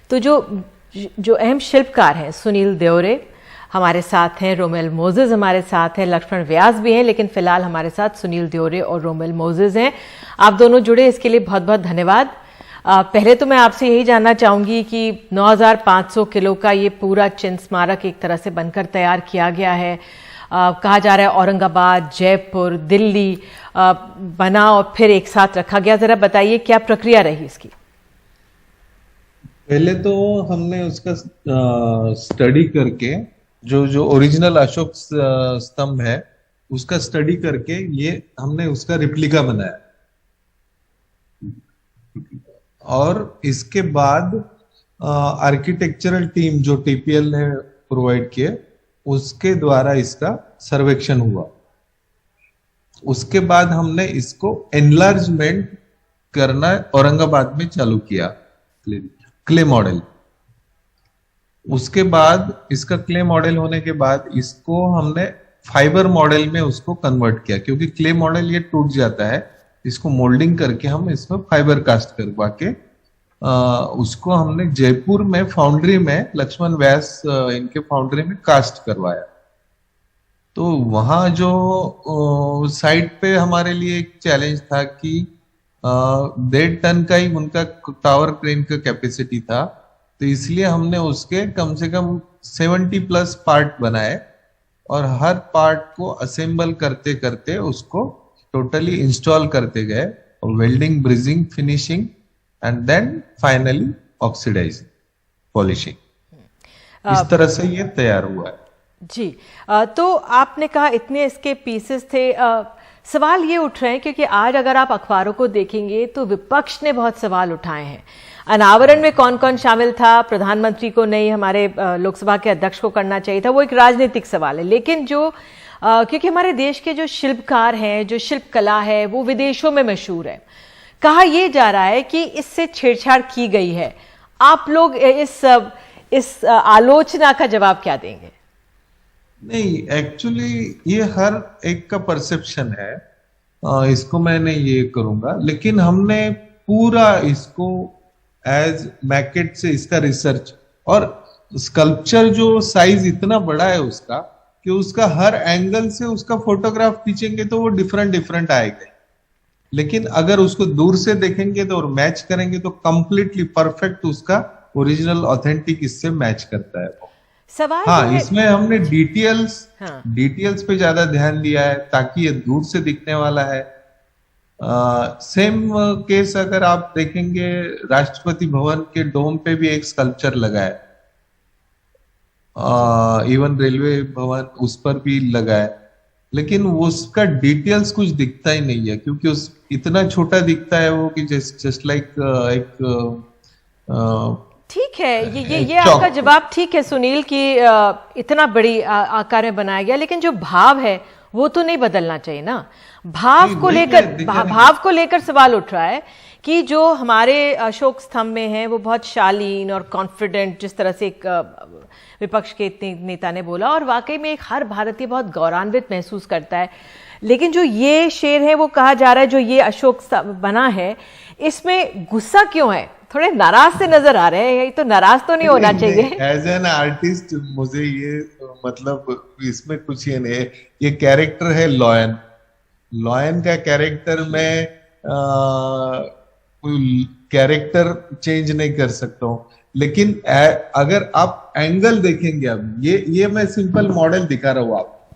तो जो अहम शिल्पकार हैं, सुनील देओरे हमारे साथ हैं, रोमेल मोजेस हमारे साथ हैं, लक्ष्मण व्यास भी हैं, लेकिन फिलहाल हमारे साथ सुनील देओरे और रोमेल मोजेस हैं। आप दोनों जुड़े, इसके लिए बहुत बहुत धन्यवाद। पहले तो मैं आपसे यही जानना चाहूंगी कि 9500 किलो का ये पूरा चिन्ह स्मारक एक तरह से बनकर तैयार किया गया है। कहा जा रहा है औरंगाबाद, जयपुर, दिल्ली बना और फिर एक साथ रखा गया। जरा बताइए क्या प्रक्रिया रही इसकी। पहले तो हमने उसका स्टडी करके जो ओरिजिनल अशोक स्तंभ है उसका स्टडी करके ये हमने उसका रिप्लिका बनाया, और इसके बाद आर्किटेक्चरल टीम जो टीपीएल ने प्रोवाइड किए उसके द्वारा इसका सर्वेक्षण हुआ। उसके बाद हमने इसको एनलार्जमेंट करना औरंगाबाद में चालू किया, क्ले मॉडल। उसके बाद इसका क्ले मॉडल होने के बाद इसको हमने फाइबर मॉडल में उसको कन्वर्ट किया, क्योंकि क्ले मॉडल ये टूट जाता है। इसको मोल्डिंग करके हम इसमें फाइबर कास्ट करवा के उसको हमने जयपुर में फाउंड्री में लक्ष्मण व्यास इनके फाउंड्री में कास्ट करवाया। तो वहां जो साइट पे हमारे लिए एक चैलेंज था कि 1.5 टन का ही उनका टावर क्रेन का कैपेसिटी था, तो इसलिए हमने उसके कम से कम 70+ पार्ट बनाए और हर पार्ट को असेंबल करते करते उसको टोटली इंस्टॉल करते गए, और welding, bridging, finishing and then finally oxidising, polishing. इस तरह से ये तैयार हुआ है जी। तो आपने कहा इतने इसके पीसेस थे। सवाल ये उठ रहे हैं क्योंकि आज अगर आप अखबारों को देखेंगे तो विपक्ष ने बहुत सवाल उठाए हैं। अनावरण में कौन कौन शामिल था, प्रधानमंत्री को नहीं, हमारे लोकसभा के अध्यक्ष को करना चाहिए था, वो एक राजनीतिक सवाल है। लेकिन जो क्योंकि हमारे देश के जो शिल्पकार हैं, जो शिल्प कला है, वो विदेशों में मशहूर है। कहा यह जा रहा है कि इससे छेड़छाड़ की गई है। आप लोग इस आलोचना का जवाब क्या देंगे? नहीं, एक्चुअली ये हर एक का परसेप्शन है, इसको मैं नहीं ये करूंगा, लेकिन हमने पूरा इसको एज मैकेट से इसका रिसर्च, और स्कल्पचर जो साइज इतना बड़ा है उसका कि उसका हर एंगल से उसका फोटोग्राफ खींचेंगे तो वो डिफरेंट आएगा, लेकिन अगर उसको दूर से देखेंगे तो और मैच करेंगे तो कंप्लीटली परफेक्ट उसका ओरिजिनल ऑथेंटिक इससे मैच करता है। सवाल हाँ, इसमें हमने डिटेल्स पे ज्यादा ध्यान दिया है ताकि ये दूर से दिखने वाला है। सेम केस अगर आप देखेंगे, राष्ट्रपति भवन के डोम पे भी एक स्कल्पचर लगा है, इवन रेलवे भवन उस पर भी लगा है, लेकिन उसका डिटेल्स कुछ दिखता ही नहीं है, क्योंकि उस इतना छोटा दिखता है वो कि जस्ट लाइक एक ठीक है। ये आपका जवाब ठीक है सुनील कि इतना बड़ी आकार में बनाया गया, लेकिन जो भाव है वो तो नहीं बदलना चाहिए ना। भाव को लेकर सवाल उठ रहा है कि जो हमारे अशोक स्तंभ में है वो बहुत शालीन और कॉन्फिडेंट, जिस तरह से एक विपक्ष के नेता ने बोला, और वाकई में एक हर भारतीय बहुत गौरवान्वित महसूस करता है। लेकिन जो ये शेर है वो कहा जा रहा है, जो ये अशोक स्तंभ बना है, इसमें गुस्सा क्यों है? थोड़े नाराज से नजर आ रहे हैं। तो नाराज तो नहीं होना चाहिए। एज एन आर्टिस्ट मुझे ये मतलब इसमें कुछ ये नहीं है। ये कैरेक्टर है लॉयन का कैरेक्टर में कोई कैरेक्टर चेंज नहीं कर सकता हूँ, लेकिन अगर आप एंगल देखेंगे, अब ये मैं सिंपल मॉडल दिखा रहा हूँ, आप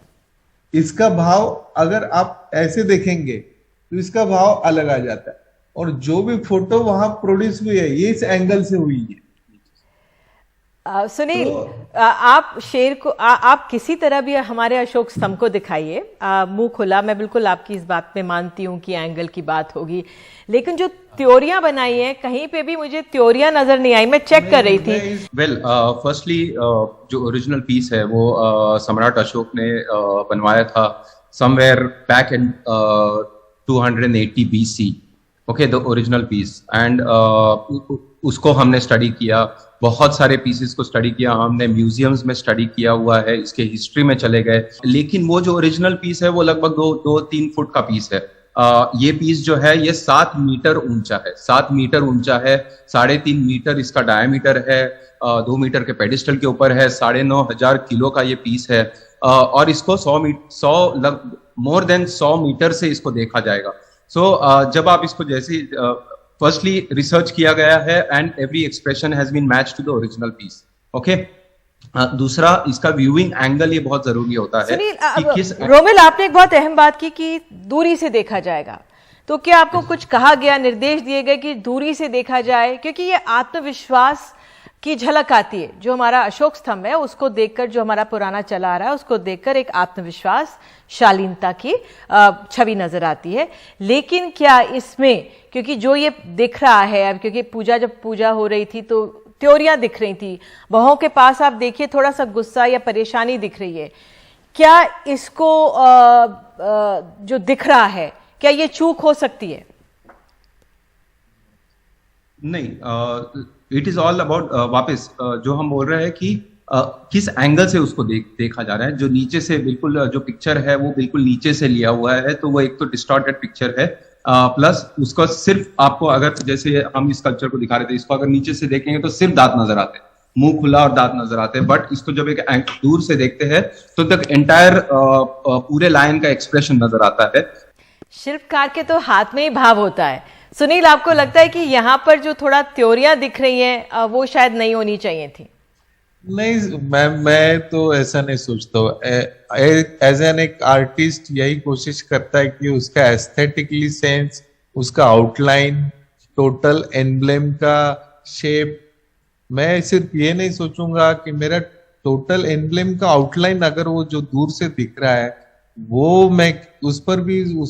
इसका भाव अगर आप ऐसे देखेंगे तो इसका भाव अलग आ जाता है, और जो भी फोटो वहां प्रोड्यूस हुई है ये इस एंगल से हुई है। सुनील, आप शेर को आप किसी तरह भी हमारे अशोक स्तंभ को दिखाइए, मुंह खुला। मैं बिल्कुल आपकी इस बात में मानती हूं कि एंगल की बात होगी, लेकिन जो त्योरियां बनाई हैं, कहीं पे भी मुझे त्योरियां नजर नहीं आई। मैं चेक कर रही थी। वेल, फर्स्टली जो ओरिजिनल पीस है वो सम्राट अशोक ने बनवाया था somewhere back in 280 BC। Okay, the original piece, and उसको हमने स्टडी किया, बहुत सारे पीसेस को स्टडी किया हमने, म्यूजियम्स में स्टडी किया हुआ है, इसके हिस्ट्री में चले गए, लेकिन वो जो ओरिजिनल पीस है वो लगभग 2-3 फुट का पीस है। ये पीस जो है ये 7 मीटर ऊंचा है, 7 मीटर ऊंचा है, 3.5 मीटर इसका डायमीटर है, 2 मीटर के पेडिस्टल के ऊपर है, 9,500 किलो का ये पीस है, और इसको 100 मोर देन 100 मीटर से इसको देखा जाएगा। जब आप इसको जैसे फर्स्टली रिसर्च किया गया है and every expression has been match to the original piece. Okay, दूसरा इसका व्यूइंग एंगल ये बहुत जरूरी होता है कि किस रोमिल, आपने एक बहुत अहम बात की कि दूरी से देखा जाएगा, तो क्या आपको कुछ कहा गया, निर्देश दिए गए कि दूरी से देखा जाए? क्योंकि ये आत्मविश्वास की झलक आती है, जो हमारा अशोक स्तंभ है उसको देखकर, जो हमारा पुराना चला आ रहा है उसको देखकर एक आत्मविश्वास, शालीनता की छवि नजर आती है। लेकिन क्या इसमें, क्योंकि जो ये दिख रहा है अब, क्योंकि जब पूजा हो रही थी तो त्योरियां दिख रही थी, बहुओं के पास आप देखिए थोड़ा सा गुस्सा या परेशानी दिख रही है, क्या इसको जो दिख रहा है, क्या ये चूक हो सकती है? नहीं, इट इज ऑल अबाउट वापस जो हम बोल रहे हैं कि किस एंगल से उसको देखा जा रहा है। जो नीचे से बिल्कुल जो पिक्चर है वो बिल्कुल नीचे से लिया हुआ है, तो वो एक तो डिस्टॉर्टेड पिक्चर है, प्लस उसको सिर्फ आपको, अगर जैसे हम इस कल्चर को दिखा रहे थे, इसको अगर नीचे से देखेंगे तो सिर्फ दांत नजर आते हैं, मुंह खुला और दांत नजर आते हैं, बट इसको जब एक दूर से देखते हैं तो तक एंटायर पूरे लायन का एक्सप्रेशन नजर आता है। शिल्पकार के तो हाथ में ही भाव होता है। सुनील, आपको लगता है कि यहाँ पर जो थोड़ा त्योरियां दिख रही हैं वो शायद नहीं होनी चाहिए थी? नहीं, मैं तो ऐसा नहीं सोचता हूँ। एज एन एक आर्टिस्ट यही कोशिश करता है कि उसका एस्थेटिकली सेंस, उसका आउटलाइन, टोटल एम्ब्लेम का शेप, मैं सिर्फ ये नहीं सोचूंगा कि मेरा टोटल एम्ब्लेम का आउटलाइन अगर वो जो दूर से दिख रहा है वो मैं उस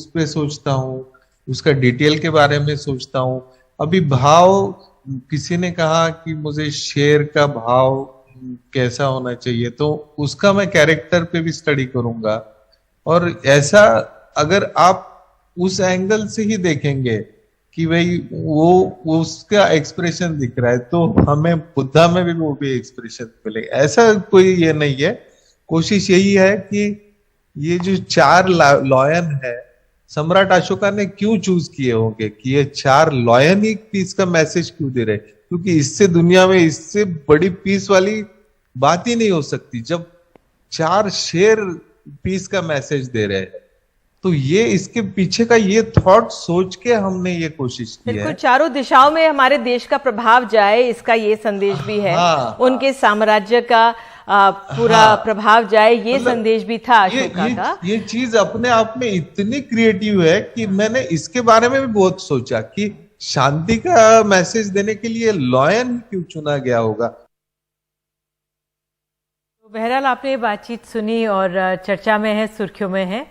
पे सोचता हूँ, उसका डिटेल के बारे में सोचता हूँ। अभी भाव, किसी ने कहा कि मुझे शेर का भाव कैसा होना चाहिए, तो उसका मैं कैरेक्टर पे भी स्टडी करूंगा। और ऐसा अगर आप उस एंगल से ही देखेंगे कि भाई वो उसका एक्सप्रेशन दिख रहा है, तो हमें बुद्धा में भी वो भी एक्सप्रेशन मिलेगा। ऐसा कोई ये नहीं है। कोशिश यही है कि ये जो 4 लॉयन है, सम्राट अशोका ने क्यों चूज किए होंगे कि ये 4 लॉयन ही पीस का मैसेज क्यों दे रहे? क्योंकि इससे दुनिया में इससे बड़ी पीस वाली बात ही नहीं हो सकती जब 4 शेर पीस का मैसेज दे रहे हैं। तो ये इसके पीछे का ये थॉट सोच के हमने ये कोशिश की है। बिल्कुल, चारों दिशाओं में हमारे देश का प्रभाव जाए, इसका ये संदेश भी है। उनके साम्राज्य का पूरा प्रभाव जाए, ये संदेश भी था अशोका का। ये चीज अपने आप में इतनी क्रिएटिव है कि मैंने इसके बारे में भी बहुत सोचा कि शांति का मैसेज देने के लिए लॉयन क्यों चुना गया होगा। बहरहाल आपने ये बातचीत सुनी और चर्चा में है, सुर्खियों में है।